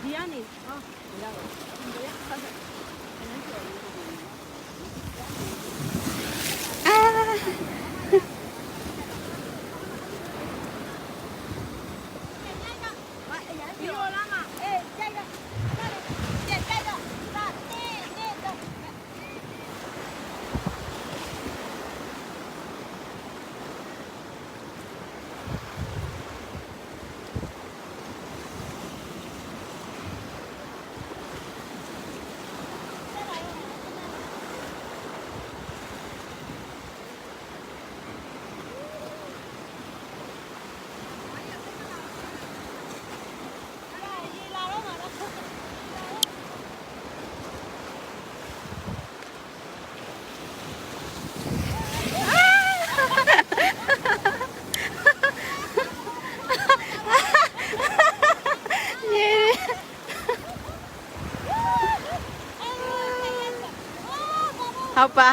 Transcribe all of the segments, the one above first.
ဒီကနေဟောဒီတော့ဒီရဆက်ဆက်အဲ့ဒါကျော်လေး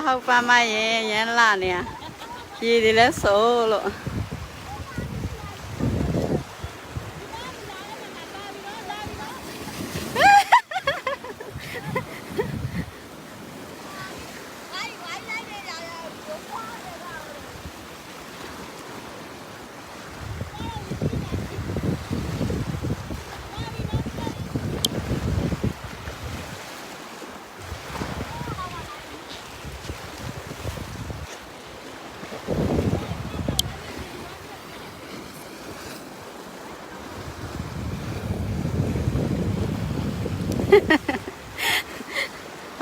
ဟုတ်ပါမရဲ့ရန်လာနေရေတွေလဲစိုးလို့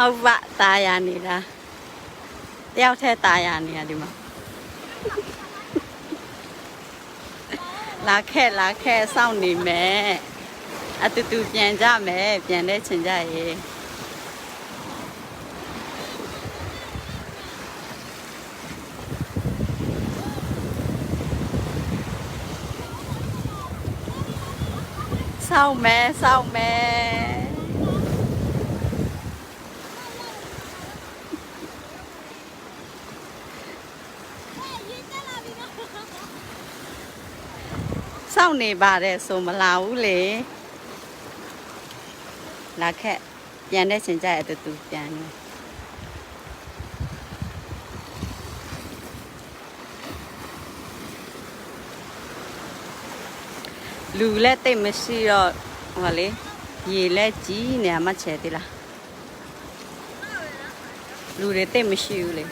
ဟုတ်ပါตาရနေတာတယောက်ထဲตาရနေတာဒီမှာလာခဲ့စောင့်နေမယ်အတူတူပြန်ကြမယ်ပြန်တဲ့ချိန်ကြရေစောင့်မယ်စောင့်နေပါတယ်ဆိုမလာဘူးလေလာခဲ့ပြန်တဲ့ချိန်ကျရတူတူပြန်နေလူလက်တိတ်မရှိတော့ဟောလေရေလက်ကြီးနေမှချဲသေးလားလူတွေတိတ်မရှိဘူးလေ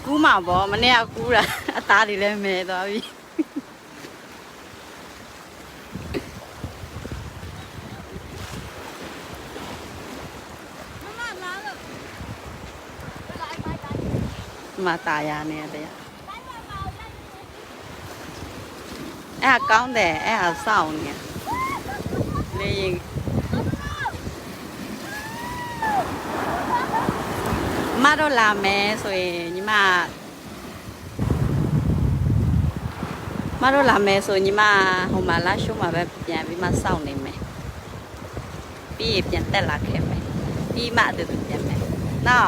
ကူးမှာပေါ့မနေ့ကကူးတာအသားတွေလည်းမဲသွားပြီมาตายาเนี่ยเดี๋ยวแอบก้าวแต่แอบเศร้าเนี่ยเลยมาโดนลาแม่สวยนี่มาโดนลาแม่สวยนี่มาหัวมาล่าช่วงมาแบบเปลี่ยนวิมาเศร้าเนี่ยแม่ปีเปลี่ยนแต่ละแค่ไหมปีมาเดือดเปลี่ยนไหมน้อ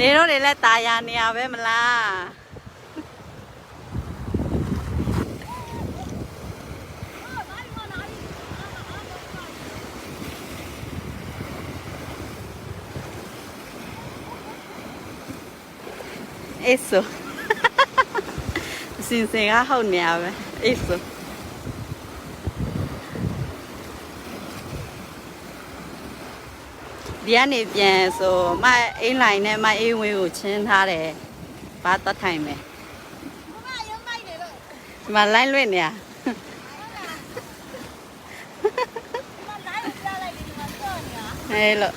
နေတော့လေလက်ตายာနေရပဲမလားအေးဆိုစင်စင်ကဟုတ်နေရပဲအေးဆိုဒီကနေပြန်ဆိုမအိမ်လိုင်းနဲ့မအိမ်ဝင်းကိုချင်းထားတယ်ဘာတတ်ထိုင်မယ်ဒီမှာလိုင်းလွင့်နေရဟဲ့လို့